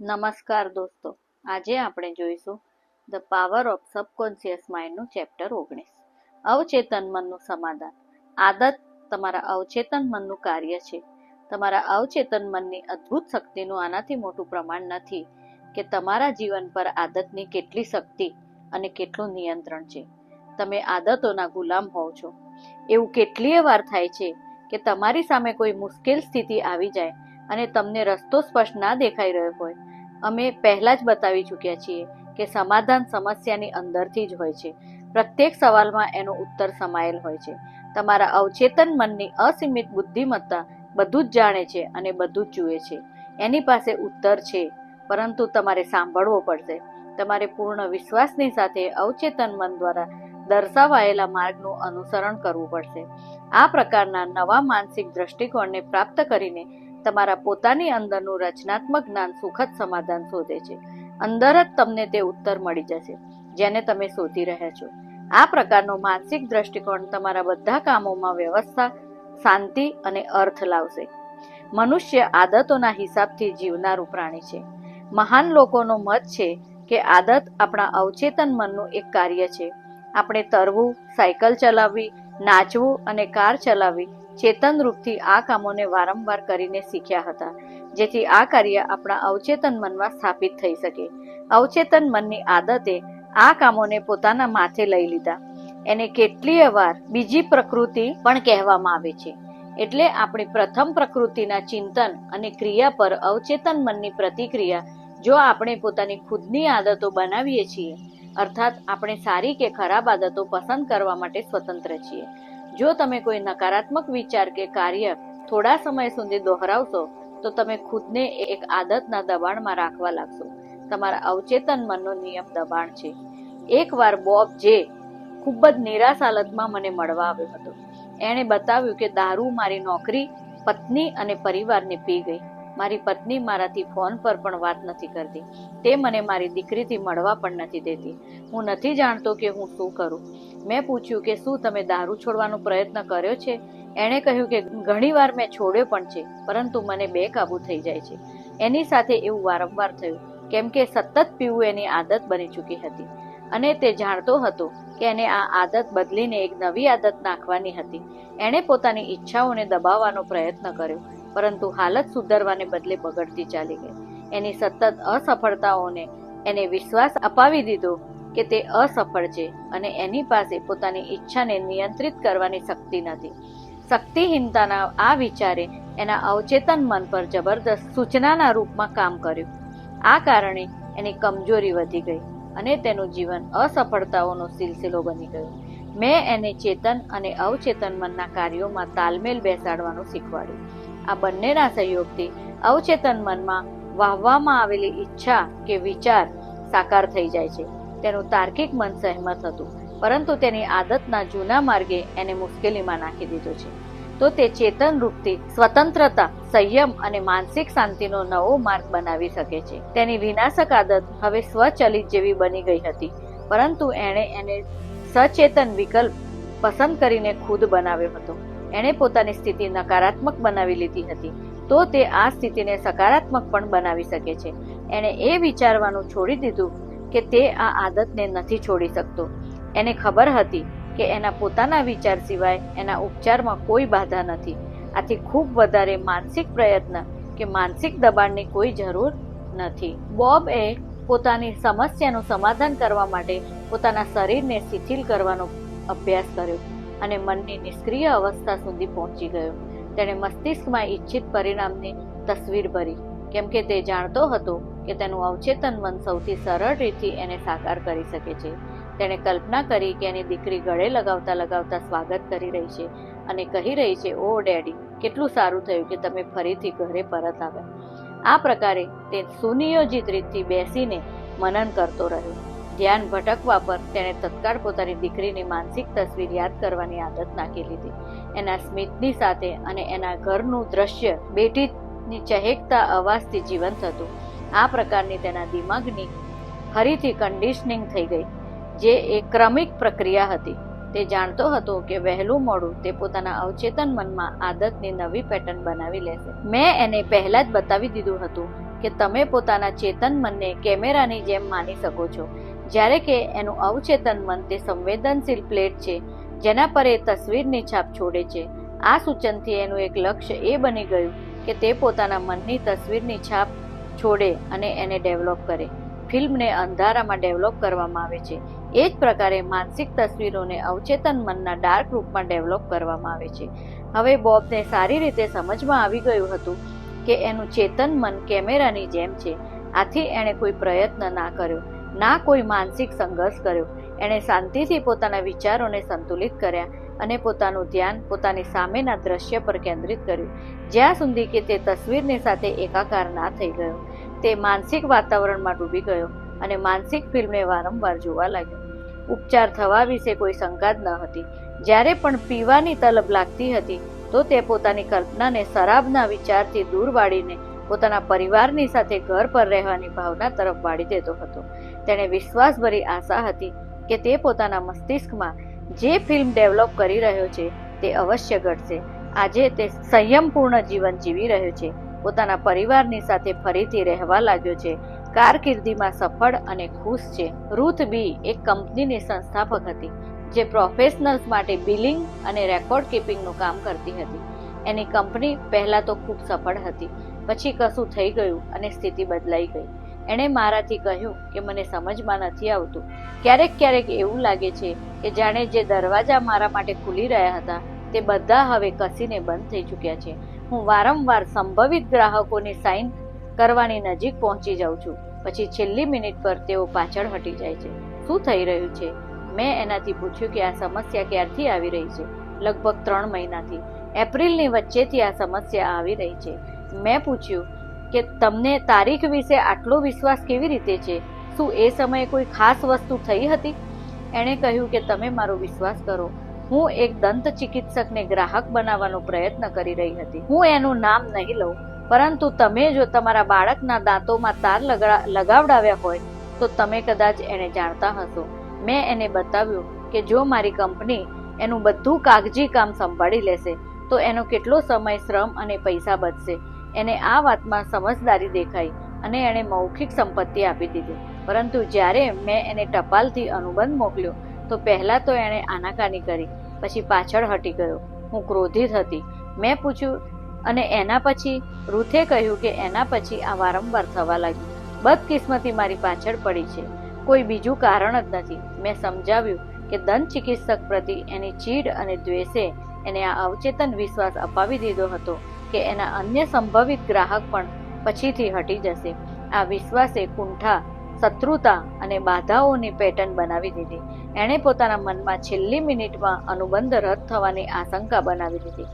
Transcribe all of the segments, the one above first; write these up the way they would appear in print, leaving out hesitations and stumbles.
નમસ્કાર દોસ્તો, આજે આપણે જોઈશું ધ પાવર ઓફ સબકોન્શિયસ માઇન્ડનું ચેપ્ટર 19, અવચેતન મનનું સમાધાન. આદત તમારા અવચેતન મનનું કાર્ય છે. તમારા અવચેતન મનની અદ્ભુત શક્તિનું આનાથી મોટું પ્રમાણ નથી કે તમારા જીવન પર આદતની કેટલી શક્તિ અને કેટલું નિયંત્રણ છે. તમે આદતોના ગુલામ હોવ છો. એવું કેટલીય વાર થાય છે કે તમારી સામે કોઈ મુશ્કેલ સ્થિતિ આવી જાય અને તમને રસ્તો સ્પષ્ટ ના દેખાઈ રહ્યો હોય. અમે પહેલા જ બતાવી ચૂક્યા છીએ કે સમાધાન સમસ્યાની અંદરથી જ હોય છે. પ્રત્યેક સવાલમાં એનો ઉત્તર સમાયેલ હોય છે. તમારા અવચેતન મનની અસીમિત બુદ્ધિમત્તા બધું જ જાણે છે અને બધું જ જુએ છે. એની પાસે ઉત્તર છે, પરંતુ તમારે સાંભળવો પડશે. તમારે પૂર્ણ વિશ્વાસની સાથે અવચેતન મન દ્વારા દર્શાવાયેલા માર્ગનું અનુસરણ કરવું પડશે. આ પ્રકારના નવા માનસિક દ્રષ્ટિકોણને પ્રાપ્ત કરીને તમારા પોતાની અંદરનું રચનાત્મક જ્ઞાન સુખદ સમાધાન શોધે છે. અંદર જ તમને તે ઉત્તર મળી જશે જેને તમે શોધી રહ્યા છો. આ પ્રકારનો માનસિક દ્રષ્ટિકોણ તમારા બધા કામોમાં વ્યવસ્થા, શાંતિ અને અર્થ લાવશે. મનુષ્ય આદતોના હિસાબથી જીવનારું પ્રાણી છે. મહાન લોકોનો મત છે કે આદત આપણા અવચેતન મનનું એક કાર્ય છે. આપણે તરવું, સાયકલ ચલાવવી, નાચવું અને કાર ચલાવવી ચેતન રૂપથી આ કામોને વારંવાર કરીને શીખ્યા હતા, જેથી આ કાર્ય આપણા અવચેતન મનમાં સ્થાપિત થઈ શકે. અવચેતન મનની આદતે આ કામોને પોતાના માથે લઈ લીધા. એને કેટલીય વાર બીજી પ્રકૃતિ પણ કહેવામાં આવે છે. એટલે આપણી પ્રથમ પ્રકૃતિના ચિંતન અને ક્રિયા પર અવચેતન મનની પ્રતિક્રિયા જો આપણે પોતાની ખુદની આદતો બનાવીએ છીએ, અર્થાત આપણે સારી કે ખરાબ આદતો પસંદ કરવા માટે સ્વતંત્ર છીએ. જો તમે કોઈ નકારાત્મક વિચાર કે કાર્ય થોડા સમય સુધી દોહરાવશો તો તમે ખુદને એક આદતના દબાણમાં રાખવા લાગશો. તમારા અવચેતન મનનો નિયમ દબાણ છે. એકવાર બોબ જે ખૂબ જ નિરાશ હાલતમાં મને મળવા આવ્યો હતો. એણે બતાવ્યું કે દારૂ મારી નોકરી, પત્ની અને પરિવારને પી ગઈ. મારી પત્ની મારાથી ફોન પર પણ વાત નથી કરતી. તે મને મારી દીકરીથી મળવા પણ નથી દેતી. હું નથી જાણતો કે હું શું કરું. મેં પૂછ્યું કે શું તમે દારૂ છોડવાનો પ્રયત્ન કર્યો છે? એણે કહ્યું કે ઘણીવાર મેં છોડ્યો પણ છે, પરંતુ મને બેકાબૂ થઈ જાય છે. એની સાથે એવું વારંવાર થયું, કેમ કે સતત પીવું એની આદત બની ચૂકી હતી અને તે જાણતો હતો કે એને આ આદત બદલીને એક નવી આદત નાખવાની હતી. એણે પોતાની ઈચ્છાઓને દબાવવાનો પ્રયત્ન કર્યો, પરંતુ હાલત સુધારવાને બદલે બગડતી ચાલી ગઈ. એની સતત અસફળતાઓને એને વિશ્વાસ અપાવી દીધો કે તે અસફળ છે અને એની પાસે પોતાની ઈચ્છાને નિયંત્રિત કરવાની શક્તિ નથી. શક્તિહીનતાના આ વિચારે એના અવચેતન મન પર જબરદસ્ત સૂચનાના રૂપમાં કામ કર્યું. આ કારણે એની કમજોરી વધી ગઈ અને તેનું જીવન અસફળતાઓનો સિલસિલો બની ગયો. મેં એને ચેતન અને અવચેતન મનના કાર્યોમાં તાલમેલ બેસાડવાનું શીખવાડ્યું. આ બંનેના સહયોગથી અવચેતન મનમાં વાવવામાં આવેલી ઈચ્છા કે વિચાર સાકાર થઈ જાય છે. તેનું તાર્કિક મન સહેમત હતું, પરંતુ તેની આદતના જૂના માર્ગે એને મુશ્કેલીમાં નાખી દીધો છે. તો તે ચેતન રૂપથી સ્વતંત્રતા, સંયમ અને માનસિક શાંતિનો નવો માર્ગ બનાવી શકે છે. તેની વિનાશક આદત હવે સ્વચલિત જેવી બની ગઈ હતી, પરંતુ એણે એને સચેતન વિકલ્પ પસંદ કરીને ખુદ બનાવ્યો હતો. એણે પોતાની સ્થિતિ નકારાત્મક બનાવી લીધી હતી, તો તે આ સ્થિતિને સકારાત્મક પણ બનાવી શકે છે. એણે એ વિચારવાનું છોડી દીધું કે તે આ આદતને નથી છોડી શકતો. એને ખબર હતી કે એના પોતાના વિચાર સિવાય એના ઉપચારમાં કોઈ બાધા નથી. આથી ખૂબ વધારે માનસિક પ્રયત્ન કે માનસિક દબાણની કોઈ જરૂર નથી. બોબ એ પોતાની સમસ્યાનું સમાધાન કરવા માટે પોતાના શરીરને શિથિલ કરવાનો અભ્યાસ કર્યો અને મનની નિષ્ક્રિય અવસ્થા સુધી પહોંચી ગયો. તેણે મસ્તિષ્કમાં ઈચ્છિત પરિણામની તસવીર ભરી, કેમ કે તે જાણતો હતો કે તેનું અવચેતન મન સૌથી સરળ રીતથી એને સાકાર કરી શકે છે. તેણે કલ્પના કરી કે એની દીકરી ગળે લગાવતા લગાવતા સ્વાગત કરી રહી છે અને કહી રહી છે, "ઓ ડેડી, કેટલું સારું થયું કે તમે ફરીથી ઘરે પરત આવ્યા." આ પ્રકારે તે સુનિયોજિત રીતથી બેસીને મનન કરતો રહ્યો. ધ્યાન ભટકવા પર તેણે તત્કાળ પોતાની દીકરીની માનસિક તસવીર યાદ કરવાની આદત નાખી લીધી. એના સ્મિતની સાથે અને એના ઘરનું દ્રશ્ય બેટીની ચહેકતા અવાજથી જીવંત હતું. આ પ્રકારની તેના દિમાગની ફરીથી કન્ડિશનિંગ થઈ ગઈ, જે એક ક્રમિક પ્રક્રિયા હતી. તે જાણતો હતો કે વહેલું મોડું તે પોતાના અવચેતન મનમાં આદતની નવી પેટર્ન બનાવી લેશે. મેં એને પહેલા જ બતાવી દીધું હતું કે તમે પોતાના ચેતન મનને કેમેરાની જેમ માની શકો છો, જ્યારે કે એનું અવચેતન મન તે સંવેદનશીલ પ્લેટ છે જેના પર એ તસવીરની છાપ છોડે છે. આ સૂચનથી એનું એક લક્ષ્ય એ બની ગયું કે તે પોતાના મનની તસવીરની છાપ છોડે અને એને ડેવલપ કરે. ફિલ્મને અંધારામાં ડેવલપ કરવામાં આવે છે. એ જ પ્રકારે માનસિક તસવીરોને અવચેતન મનના ડાર્ક રૂપમાં ડેવલપ કરવામાં આવે છે. હવે બોબને સારી રીતે સમજમાં આવી ગયું હતું કે એનું ચેતન મન કેમેરાની જેમ છે. આથી એણે કોઈ પ્રયત્ન ના કર્યો, ના કોઈ માનસિક સંઘર્ષ કર્યો. એણે શાંતિથી પોતાના વિચારોને સંતુલિત કર્યા અને પોતાનું ધ્યાન પોતાની સામેના દ્રશ્ય પર કેન્દ્રિત કર્યું, જ્યાં સુધી કે તે તસવીરની સાથે એકાકાર ના થઈ ગયો. તે માનસિક વાતાવરણમાં ડૂબી ગયો અને માનસિક ફિલ્મને વારંવાર જોવા લાગ્યો. ઉપચાર થવા વિશે કોઈ શંકા જ ન હતી. જ્યારે પણ પીવાની તલબ લાગતી હતી તો તે પોતાની કલ્પનાને શરાબના વિચારથી દૂર વાળીને પોતાના પરિવારની સાથે ઘર પર રહેવાની ભાવના તરફ વાળી દેતો હતો. તેણે વિશ્વાસભરી આશા હતી કે તે પોતાના મસ્તિષ્કમાં જે ફિલ્મ ડેવલપ કરી રહ્યો છે તે અવશ્ય ઘટશે. આજે તે સંયમપૂર્ણ જીવન જીવી રહ્યો છે, પોતાના પરિવારની સાથે ફરીથી રહેવા લાગ્યો છે, કારકિર્દીમાં સફળ અને ખુશ છે. રૂથ બી એક કંપનીની સંસ્થાપક હતી જે પ્રોફેશનલ્સ માટે બિલિંગ અને રેકોર્ડ કીપિંગનું કામ કરતી હતી. એની કંપની પહેલા તો ખૂબ સફળ હતી, પછી કશું થઈ ગયું અને સ્થિતિ બદલાઈ ગઈ. એણે મારાથી કહ્યું કે મને સમજમાં નથી આવતું. ક્યારેક એવું લાગે છે કે જાણે જે દરવાજા મારા માટે ખુલી રહ્યા હતા તે બધા હવે કસીને બંધ થઈ ચૂક્યા છે. હું વારંવાર સંભવિત ગ્રાહકોની સાઇન કરવાની નજીક પહોંચી જાઉં છું, પછી છેલ્લી મિનિટ પર તેઓ પાછળ હટી જાય છે. શું થઈ રહ્યું છે? મેં એનાથી પૂછ્યું કે આ સમસ્યા ક્યારથી આવી રહી છે? લગભગ 3 મહિનાથી. એપ્રિલની વચ્ચેથી આ સમસ્યા આવી રહી છે. મેં પૂછ્યું કે તમને તારીખ વિશે આટલો વિશ્વાસ કેવી રીતે છે? શું એ સમયે કોઈ ખાસ વસ્તુ થઈ હતી? એણે કહ્યું કે તમે મારો વિશ્વાસ કરો, હું એક દંત ચિકિત્સકને ગ્રાહક બનાવવાનો પ્રયત્ન કરી રહી હતી. હું એનું નામ નહીં લઉં, પરંતુ તમે જો તમારા બાળકના દાંતોમાં તાર લગાવડાવ્યા હોય તો તમે કદાચ એને જાણતા હશો. મેં એને બતાવ્યું કે જો મારી કંપની એનું બધું કાગજી કામ સંભાળી લેશે તો એનો કેટલો સમય, શ્રમ અને પૈસા બચશે. એને આ વાતમાં સમજદારી દેખાઈ અને એણે મૌખિક સંપત્તિ આપી દીધી. પરંતુ જ્યારે મેં એને ટપાલથી અનુબંધ મોકલ્યો તો પહેલા તો એણે આનાકાની કરી, પછી પાછળ હટી ગયો. હું ક્રોધિત હતી. મેં પૂછ્યું અને એના પછી? રૂથે કહ્યું કે એના પછી આ વારંવાર થવા લાગ્યું. બદકિસ્મતી મારી પાછળ પડી છે, કોઈ બીજું કારણ જ નથી. મેં સમજાવ્યું કે દંત ચિકિત્સક પ્રતિ એની ચીડ અને દ્વેષે એને આ અવચેતન વિશ્વાસ અપાવી દીધો હતો કે એના અન્ય સંભવિત ગ્રાહક પણ પછીથી હટી જશે. આ વિશ્વાસે કુંઠા, શત્રુતા અને બાધાઓની પેટર્ન બનાવી દીધી. એણે પોતાના મનમાં છેલ્લી મિનિટમાં અનુબંધ રદ થવાની આશંકા બનાવી દીધી.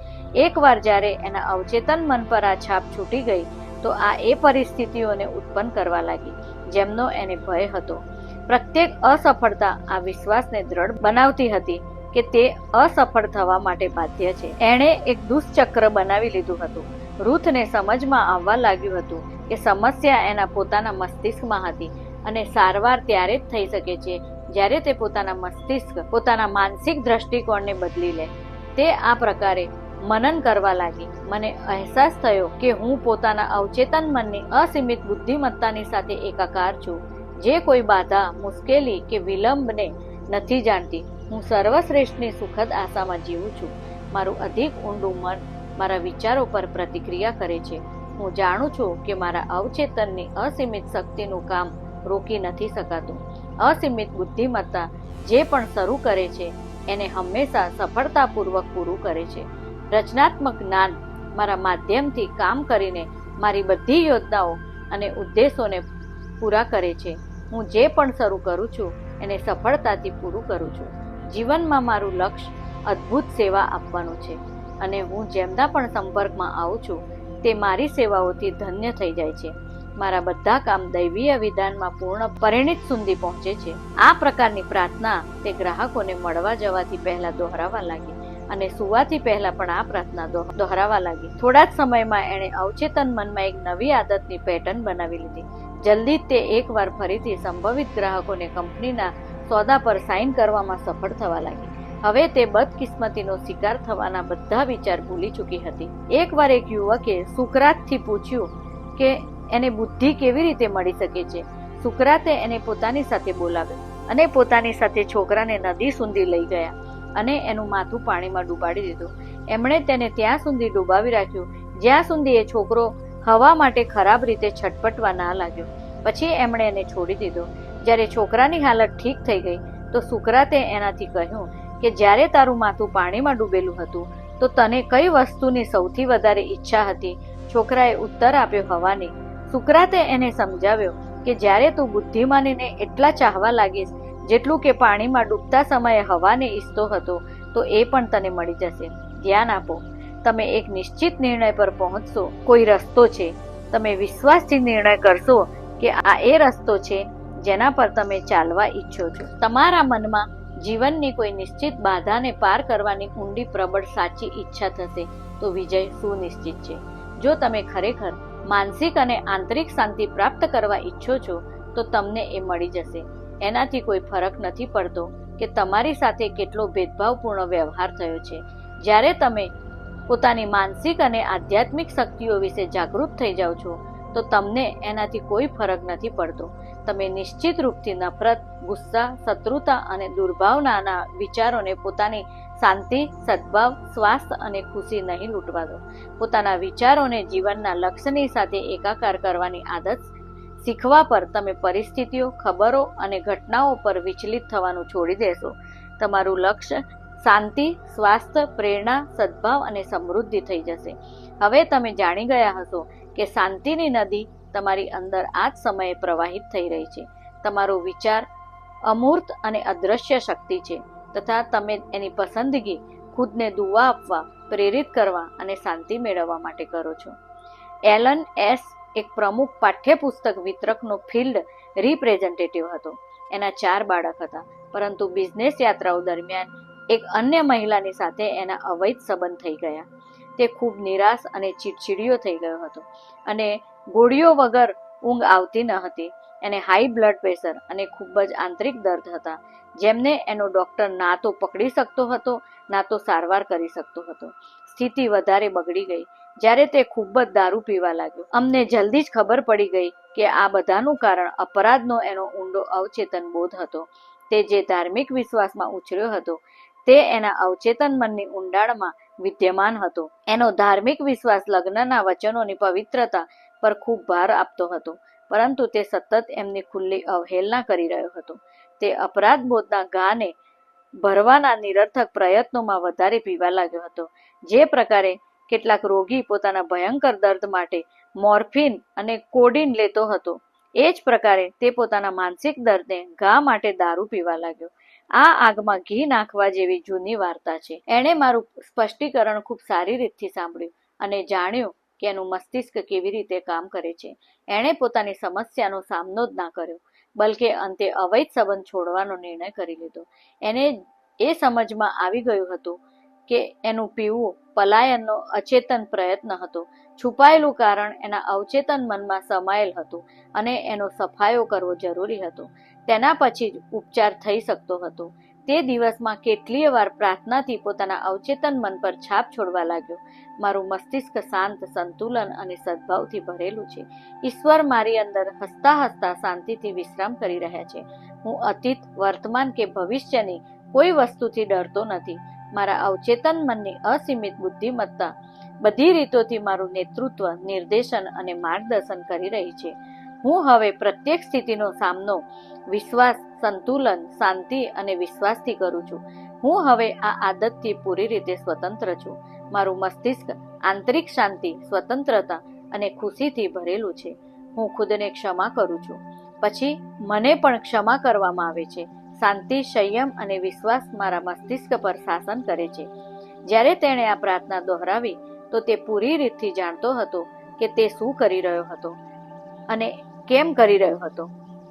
એકવાર જ્યારે એના અવચેતન મન પર આ છાપ છૂટી ગઈ તો આ એ પરિસ્થિતિઓને ઉત્પન્ન કરવા લાગી જેમનો એને ભય હતો. પ્રત્યેક અસફળતા આ વિશ્વાસને દ્રઢ બનાવતી હતી કે તે અસફળ થવા માટે બાધ્ય છે. એણે એક દુષ્ચક્ર બનાવી લીધું હતું. રૂથને સમજમાં આવવા લાગ્યું હતું કે સમસ્યા એના પોતાના મસ્તિષ્કમાં હતી અને સારવાર ત્યારે જ થઈ શકે છે જ્યારે તે પોતાના મસ્તિષ્ક, પોતાના માનસિક દ્રષ્ટિકોણને બદલી લે. તે આ પ્રકારે મનન કરવા લાગી. મને અહેસાસ થયો કે હું પોતાના અવચેતન મનની અસીમિત બુદ્ધિમત્તાની સાથે એકાકાર છું, જે કોઈ બાધા, મુશ્કેલી કે વિલંબને નથી જાણતી. હું સર્વશ્રેષ્ઠની સુખદ આશામાં જીવું છું. મારું અધિક ઊંડું મન મારા વિચારો પર પ્રતિક્રિયા કરે છે. હું જાણું છું કે મારા અવચેતનની અસીમિત શક્તિનું કામ રોકી નથી શકાતું. અસીમિત બુદ્ધિમત્તા જે પણ શરૂ કરે છે એને હંમેશા સફળતાપૂર્વક પૂરું કરે છે. રચનાત્મક જ્ઞાન મારા માધ્યમથી કામ કરીને મારી બધી યોજનાઓ અને ઉદ્દેશોને પૂરા કરે છે. હું જે પણ શરૂ કરું છું એને સફળતાથી પૂરું કરું છું. જીવનમાં મારું લક્ષ્ય અદ્ભુત સેવા આપવાનું છે અને હું જેમના પણ સંપર્કમાં આવું છું તે મારી સેવાઓથી ધન્ય થઈ જાય છે. મારા બધા કામ દૈવીય વિધાનમાં પૂર્ણ પરિણિત સુધી પહોંચે છે. આ પ્રકારની પ્રાર્થના તે ગ્રાહકોને મળવા જવાથી પહેલા દોહરાવા લાગી અને સુવાથી પહેલા પણ આ પ્રાર્થના દોહરાવા લાગી. થોડા જ સમયમાં એણે અવચેતન મનમાં એક નવી આદતની પેટર્ન બનાવી લીધી. જલ્દી જ તે એકવાર ફરીથી સંભવિત ગ્રાહકોને કંપનીના સોદા પર સાઇન કરવામાં સફળ થવા લાગી. હવે તે બદકિસ્મતીનો શિકાર થવાના બધા વિચાર ભૂલી ચૂકી હતી. એકવાર એક યુવકે સુકરાતથી પૂછ્યું કે એને બુદ્ધિ કેવી રીતે મળી શકે છે. સુકરાતે એને પોતાની સાથે બોલાવ્યો અને પોતાની સાથે છોકરાને નદી સુધી લઈ ગયા અને એનું માથું પાણીમાં ડૂબાડી દીધું. એમણે તેને ત્યાં સુધી ડૂબાવી રાખ્યું જ્યાં સુધી એ છોકરો હવા માટે ખરાબ રીતે છટપટવા ના લાગ્યો. પછી એમણે એને છોડી દીધો. જ્યારે છોકરાની હાલત ઠીક થઈ ગઈ તો સુકરાતે એનાથી કહ્યું કે જ્યારે તારું માથું પાણીમાં ડૂબેલું હતું તો તને કઈ વસ્તુની સૌથી વધારે ઈચ્છા હતી? છોકરાએ ઉત્તર આપ્યો, હવાની. સુકરાતે એને સમજાવ્યો કે જ્યારે તું બુદ્ધિમાનીને એટલા ચાહવા લાગીશ જેટલું કે પાણીમાં ડૂબતા સમયે હવાને ઈચ્છતો હતો તો એ પણ તને મળી જશે. ધ્યાન આપો, તમે એક નિશ્ચિત નિર્ણય પર પહોંચશો. કોઈ રસ્તો છે. તમે વિશ્વાસથી નિર્ણય કરશો કે આ એ રસ્તો છે જેના પર તમે ચાલવા ઈચ્છો છો. તમારા મનમાં જીવનની કોઈ નિશ્ચિત બાધાને પાર કરવાની ઊંડી પ્રબળ સાચી ઈચ્છા થશે તો વિજય સુનિશ્ચિત છે. જો તમે ખરેખર માનસિક અને આંતરિક શાંતિ પ્રાપ્ત કરવા ઈચ્છો છો તો તમને એ મળી જશે. એનાથી કોઈ ફરક નથી પડતો કે તમારી સાથે કેટલો ભેદભાવપૂર્ણ વ્યવહાર થયો છે. જ્યારે તમે પોતાની માનસિક અને આધ્યાત્મિક શક્તિઓ વિશે જાગૃત થઈ જાઓ છો તો તમને એનાથી કોઈ ફરક નથી પડતો. તમે નિશ્ચિત રૂપથી નફરત, ગુસ્સા, શત્રુતા અને દુર્ભાવનાના વિચારોને પોતાની શાંતિ, સદભાવ, સ્વાસ્થ્ય અને ખુશી નહીં લૂંટવા દો. પોતાના વિચારોને જીવનના લક્ષ્યની સાથે એકાકાર કરવાની આદત શીખવા પર તમે પરિસ્થિતિઓ, ખબરો અને ઘટનાઓ પર વિચલિત થવાનું છોડી દેશો. તમારું લક્ષ્ય શાંતિ, સ્વાસ્થ્ય, પ્રેરણા, સદભાવ અને સમૃદ્ધિ થઈ જશે. હવે તમે જાણી ગયા હશો કે શાંતિની નદી તમારી અંદર આ જ સમયે પ્રવાહિત થઈ રહી છે. તમારો વિચાર અમૂર્ત અને અદ્રશ્ય શક્તિ છે તથા તમે એની પસંદગી ખુદને દુઆ આપવા, પ્રેરિત કરવા અને શાંતિ મેળવવા માટે કરો છો. એલન એસ એક પ્રમુખ પાઠ્યપુસ્તક વિતરકનો ફિલ્ડ રિપ્રેઝેન્ટેટિવ હતો. એના 4 બાળક હતા, પરંતુ બિઝનેસ યાત્રાઓ દરમિયાન એક અન્ય મહિલાની સાથે એના અવૈધ સંબંધ થઈ ગયા. તે ખૂબ નિરાશ અને ચીડચીડિયો થઈ ગયો હતો અને ગોળીઓ વગર ઊંઘ આવતી ન હતી. એને હાઈ બ્લડ પ્રેશર અને ખૂબ જ આંતરિક દર્દ હતા, જેમને એનો ડોક્ટર ના તો પકડી શકતો હતો ના તો સારવાર કરી શકતો હતો. સ્થિતિ વધારે બગડી ગઈ જ્યારે તે ખૂબ જ દારૂ પીવા લાગ્યો. અમને જલ્દી જ ખબર પડી ગઈ કે આ બધાનું કારણ અપરાધનો એનો ઊંડો અવચેતન બોધ હતો. તે જે ધાર્મિક વિશ્વાસમાં ઉછર્યો હતો તે એના અવચેતન મનની ઊંડાણમાં વિદ્યમાન હતો. એનો ધાર્મિક વિશ્વાસ લગ્નના વચનોની પવિત્રતા પર ખૂબ ભાર આપતો હતો, પરંતુ તે સતત એમની ખુલ્લી અવહેલના કરી રહ્યો હતો. તે અપરાધ બોધના ઘાને ભરવાના નિરર્થક પ્રયત્નોમાં વધારે પીવા લાગ્યો હતો. જે પ્રકારે કેટલાક રોગી પોતાના ભયંકર દર્દ માટે મોર્ફિન અને કોડીન લેતો હતો, એ જ પ્રકારે તે પોતાના માનસિક દર્દને ઘા માટે દારૂ પીવા લાગ્યો. આ આગમાં ઘી નાખવા જેવી જૂની વાર્તા છે. એણે મારું સ્પષ્ટીકરણ ખૂબ સારી રીતથી સાંભળ્યું અને જાણ્યું કે એનું મસ્તિષ્ક કેવી રીતે કામ કરે છે. એણે પોતાની સમસ્યાનો સામનો જ ના કર્યો, બલકે અંતે અવૈધ સંબંધ છોડવાનો નિર્ણય કરી લીધો. એને એ સમજમાં આવી ગયું હતું કે એનું પીવું પલાયનનો અચેતન પ્રયત્ન હતો. છુપાયેલું કારણ એના અવચેતન મનમાં સમાયેલ હતું અને એનો સફાયો કરવો જરૂરી હતો. તેના પછી જ ઉપચાર થઈ શકતો હતો. તે દિવસમાં કેટલીય વાર પ્રાર્થનાથી પોતાના અવચેતન મન પર છાપ છોડવા લાગ્યો. મારું મસ્તિષ્ક શાંત, સંતુલન અને સદભાવથી ભરેલું છે. ઈશ્વર મારી અંદર હસતા હસતા શાંતિથી વિશ્રામ કરી રહ્યા છે. હું અતીત, વર્તમાન કે ભવિષ્યની કોઈ વસ્તુથી ડરતો નથી. મારા અવચેતન મનની અસીમિત બુદ્ધિમત્તા બધી રીતોથી મારું નેતૃત્વ, નિર્દેશન અને માર્ગદર્શન કરી રહી છે. હું હવે પ્રત્યેક સ્થિતિનો સામનો વિશ્વાસ, સંતુલન, શાંતિ અને વિશ્વાસથી કરું છું. હું હવે આ આદતથી પૂરી રીતે સ્વતંત્ર છું. મારું મસ્તિષ્ક આંતરિક શાંતિ, સ્વતંત્રતા અને ખુશીથી ભરેલું છે. હું ખુદને ક્ષમા કરું છું, પછી મને પણ ક્ષમા કરવામાં આવે છે. શાંતિ, સંયમ અને વિશ્વાસ મારા મસ્તિષ્ક પર શાસન કરે છે. જ્યારે તેણે આ પ્રાર્થના દોહરાવી તો તે પૂરી રીતથી જાણતો હતો કે તે શું કરી રહ્યો હતો અને કેમ કરી રહ્યો હતો.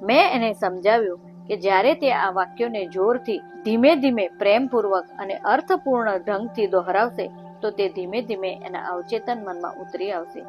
મેં એને સમજાવ્યું કે જ્યારે તે આ વાક્યોને જોરથી, ધીમે ધીમે, પ્રેમપૂર્વક અને અર્થપૂર્ણ ઢંગથી દોહરાવશે તો તે ધીમે ધીમે એના અવચેતન મનમાં ઉતરી આવશે.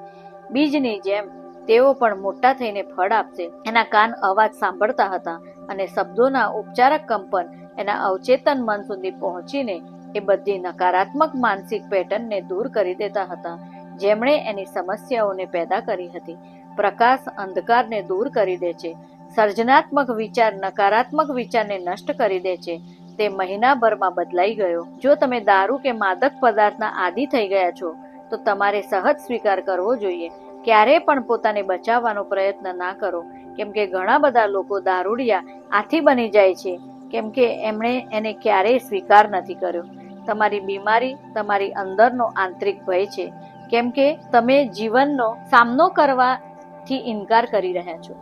બીજની જેમ તેઓ પણ મોટા થઈને ફળ આપશે. એના કાન અવાજ સાંભળતા હતા અને શબ્દોના ઉપચારક કંપન એના અવચેતન મન સુધી પહોંચીને એ બધી નકારાત્મક માનસિક પેટર્નને દૂર કરી દેતા હતા જેમણે એની સમસ્યાઓને પેદા કરી હતી. પ્રકાશ અંધકારને દૂર કરી દે છે. સર્જનાત્મક વિચાર નકારાત્મક વિચારને નષ્ટ કરી દે છે. તે મહિનાભરમાં બદલાઈ ગયો. જો તમે દારૂ કે માદક પદાર્થના આદી થઈ ગયા છો તો તમારે સહજ સ્વીકાર કરવો જોઈએ. ક્યારેય પણ પોતાને બચાવવાનો પ્રયત્ન ના કરો, કેમ કે ઘણા બધા લોકો દારૂડિયા આથી બની જાય છે કેમ કે એમણે એને ક્યારેય સ્વીકાર નથી કર્યો. તમારી બીમારી તમારી અંદરનો આંતરિક ભય છે, કેમ કે તમે જીવનનો સામનો કરવાથી ઇનકાર કરી રહ્યા છો.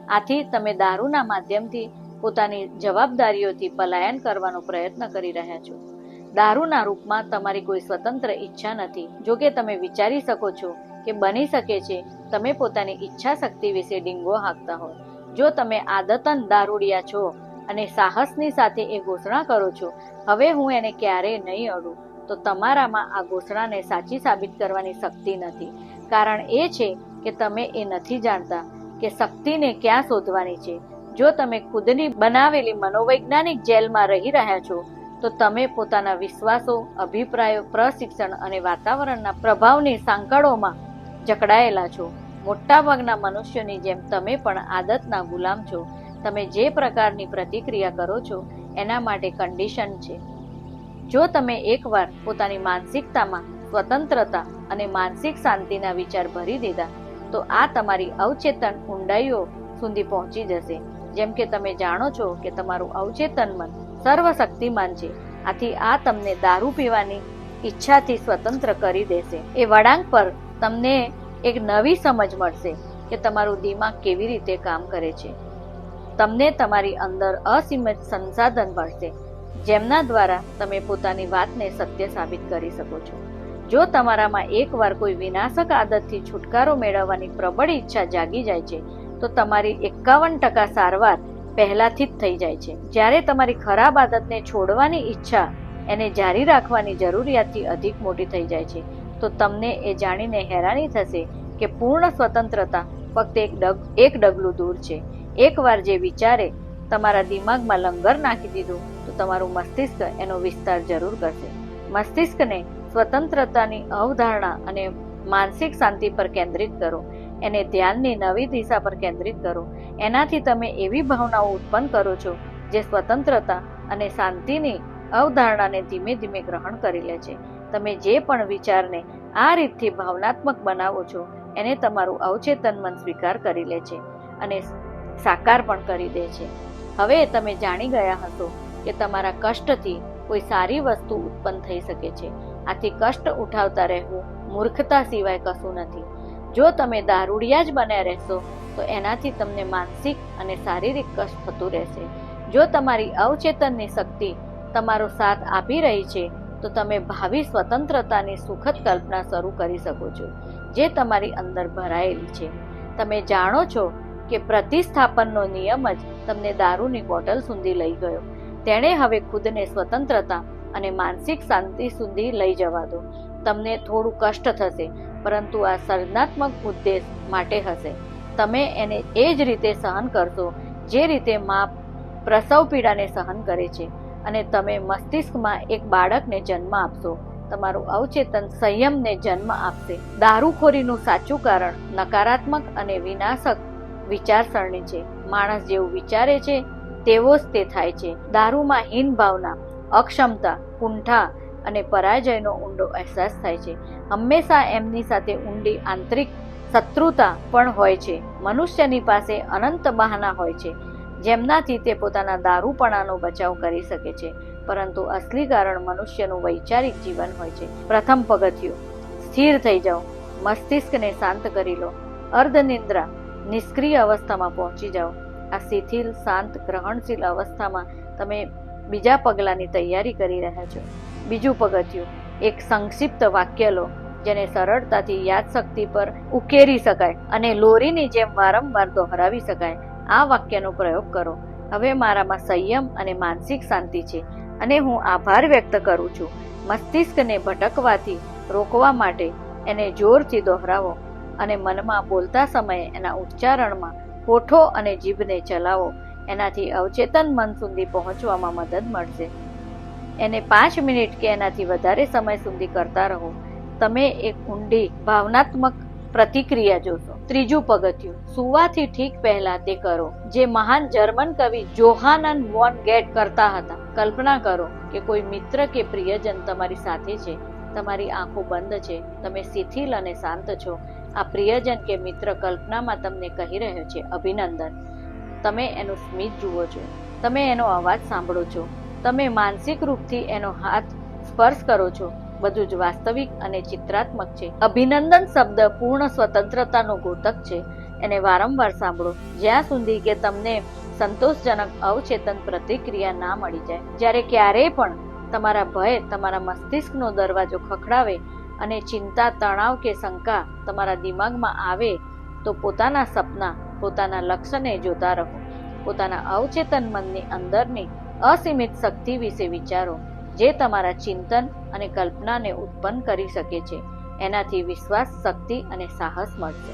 આથી તમે દારૂના માધ્યમથી પોતાની જવાબદારીઓથી પલાયન કરવાનો પ્રયત્ન કરી રહ્યા છો. દારૂના રૂપમાં તમારી કોઈ સ્વતંત્ર ઈચ્છા નથી. જો કે તમે વિચારી શકો છો કે બની શકે છે તમે પોતાની ઈચ્છા શક્તિ વિશે ડીંગો હાંકતા હોય. જો તમે આદતન દારૂડિયા છો અને સાહસની સાથે એ ઘોષણા કરો છો, હવે હું એને ક્યારેય નહીં અડું, તો તમારામાં આ ઘોષણાને સાચી સાબિત કરવાની શક્તિ નથી. કારણ એ છે કે તમે એ નથી જાણતા કે શક્તિને ક્યાં શોધવાની છે. જો તમે ખુદની બનાવેલી મનોવૈજ્ઞાનિક જેલમાં રહી રહ્યા છો તો તમે પોતાના વિશ્વાસો, અભિપ્રાયો, પ્રશિક્ષણ અને વાતાવરણના પ્રભાવની સાંકળોમાં જકડાયેલા છો. મોટાભાગના મનુષ્યોની જેમ તમે પણ આદતના ગુલામ છો. તમે જે પ્રકારની પ્રતિક્રિયા કરો છો એના માટે કન્ડિશન છે. જો તમે એકવાર પોતાની માનસિકતામાં સ્વતંત્રતા અને માનસિક શાંતિના વિચાર ભરી દીધા તો આ તમારી અવચેતન ઊંડાઈઓ સુધી પહોંચી જશે. જેમ કે તમે જાણો છો કે તમારું અવચેતન મન સર્વશક્તિમાન છે. આથી આ તમને દારૂ પીવાની ઈચ્છાથી સ્વતંત્ર કરી દેશે. એ વળાંક પર તમને એક નવી સમજ મળશે કે તમારું દિમાગ કેવી રીતે કામ કરે છે. તમને તમારી અંદર અસીમિત સંસાધન મળશે, જેમના દ્વારા તમે પોતાની વાતને સત્ય સાબિત કરી શકો છો. જો તમારામાં એકવાર કોઈ વિનાશક આદતથી છુટકારો મેળવવાની પ્રબળ ઈચ્છા જાગી જાય છે તો તમારી 51% સારવાર પહેલાથી જ થઈ જાય છે. જ્યારે તમારી ખરાબ આદતને છોડવાની ઈચ્છા એને જારી રાખવાની જરૂરિયાતથી અધિક મોટી થઈ જાય છે તો તમને એ જાણીને હેરાની થશે કે પૂર્ણ સ્વતંત્રતા ફક્ત એક ડગલું દૂર છે. એકવાર જે વિચારે તમારા દિમાગમાં લંગર નાખી દીધું તો તમારું મસ્તિષ્ક એનો વિસ્તાર જરૂર કરશે. મસ્તિષ્કને સ્વતંત્રતાની અવધારણા અને માનસિક શાંતિ પર કેન્દ્રિત કરો. એને ધ્યાનની નવી દિશા પર કેન્દ્રિત કરો. એનાથી તમે એવી ભાવનાઓ ઉત્પન્ન કરો છો જે સ્વતંત્રતા અને શાંતિની અવધારણાને ધીમે ધીમે ગ્રહણ કરી લે છે. તમે જે પણ વિચારને આ રીતથી ભાવનાત્મક બનાવો છો એને તમારું અવચેતન મન સ્વીકાર કરી લે છે અને સાકાર પણ કરી દે છે. હવે તમે જાણી ગયા હશો કે તમારા કષ્ટથી કોઈ સારી વસ્તુ ઉત્પન્ન થઈ શકે છે. આથી કષ્ટ ઉઠાવતા રહેવું મૂર્ખતા સિવાય કશું નથી. જો તમે દારૂડિયા જ બન્યા રહેશો તો એનાથી તમને માનસિક અને શારીરિક કષ્ટ થતું રહેશે. જો તમારી અવચેતનની શક્તિ તમારો સાથ આપી રહી છે તો તમે ભાવિ સ્વતંત્રતાની સુખદ કલ્પના શરૂ કરી શકો છો જે તમારી અંદર ભરાયેલી છે. તમે જાણો છો કે પ્રતિસ્થાપનનો નિયમ જ તમને દારૂની બોટલ સુધી લઈ ગયો. તેણે હવે ખુદને સ્વતંત્રતા અને માનસિક શાંતિ સુધી લઈ જવા દો. તમને થોડું કષ્ટ થશે, પરંતુ આ સર્જનાત્મક ઉદ્દેશ માટે હશે. તમે એને એ જ રીતે સહન કરશો જે રીતે મા પ્રસવ પીડાને સહન કરે છે અને તમે મસ્તિષ્કમાં એક બાળકને જન્મ આપશો. તમારું અવચેતન સંયમને જન્મ આપશે. દારૂખોરીનું સાચું કારણ નકારાત્મક અને વિનાશક વિચારસરણી છે. માણસ જેવું વિચારે છે તેવો જ તે થાય છે. દારૂમાં હીન ભાવના, અક્ષમતા, કુંઠા અને પરાજયનો ઊંડો અહેસાસ થાય છે. હંમેશા એમની સાથે ઊંડી આંતરિક શત્રુતા પણ હોય છે. મનુષ્યની પાસે અનંત બહાના હોય છે જેમનાથી તે પોતાના દારૂપણાનો બચાવ કરી શકે છે, પરંતુ અસલી કારણ મનુષ્યનું વૈચારિક જીવન હોય છે. પ્રથમ પગથિયું, સ્થિર થઈ જાઓ. મસ્તિષ્કને શાંત કરી લો. અર્ધનિદ્રા નિષ્ક્રિય અવસ્થામાં પહોંચી જાઓ. આ શિથિલ, શાંત, ગ્રહણશીલ અવસ્થામાં તમે બીજા પગલાની તૈયારી કરી રહ્યા છો. બીજું પગથિયું, એક સંક્ષિપ્ત વાક્ય લો જેને સરળતાથી યાદશક્તિ પર ઉકેરી શકાય અને લોરીની જેમ વારંવાર દોહરાવી શકાય. આ વાક્યનો પ્રયોગ કરો. હવે મારામાં સંયમ અને માનસિક શાંતિ છે અને હું આભાર વ્યક્ત કરું છું. મસ્તિષ્કને ભટકવાથી રોકવા માટે એને જોરથી દોહરાવો અને મનમાં બોલતા સમયે એના ઉચ્ચારણમાં હોઠો અને જીભને ચલાવો. એનાથી અવચેતન મન સુધી પહોંચવામાં મદદ મળશે. એને 5 મિનિટ કે એનાથી વધારે સમય સુધી કરતા રહો. તમે એક ઊંડી ભાવનાત્મક પ્રતિક્રિયા જોશો. ત્રીજું પગથિયું, સુવાથી ઠીક પહેલા તે કરો જે મહાન જર્મન કવિ જોહાનન વોન ગેટ કરતા હતા. કલ્પના કરો કે કોઈ મિત્ર કે પ્રિયજન તમારી સાથે છે, તમારી આંખો બંધ છે, તમે શિથિલ અને શાંત છો. આ પ્રિયજન કે મિત્ર કલ્પનામાં તમને કહી રહ્યો છે અભિનંદન. તમે એનું સ્મિત જુઓ છો, તમે એનો અવાજ સાંભળો છો, તમે માનસિક રૂપથી એનો હાથ સ્પર્શ કરો છો. બધું જ વાસ્તવિક અને ચિત્રાત્મક છે. અભિનંદન શબ્દ પૂર્ણ સ્વતંત્રતાનો ઘોતક છે. એને વારંવાર સાંભળો જ્યાં સુધી કે તમને સંતોષજનક અવચેતન પ્રતિક્રિયા ના મળી જાય. જ્યારે ક્યારેય પણ તમારા ભય તમારા મસ્તિષ્કનો દરવાજો ખખડાવે અને ચિંતા, તણાવ કે શંકા તમારા દિમાગમાં આવે તો પોતાના સપના, પોતાના લક્ષ્યને જોતા રહો. પોતાના અવચેતન મનની અંદરની અસીમિત શક્તિ વિશે વિચારો જે તમારા ચિંતન અને કલ્પનાને ઉત્પન્ન કરી શકે છે. એનાથી વિશ્વાસ, શક્તિ અને સાહસ મળશે.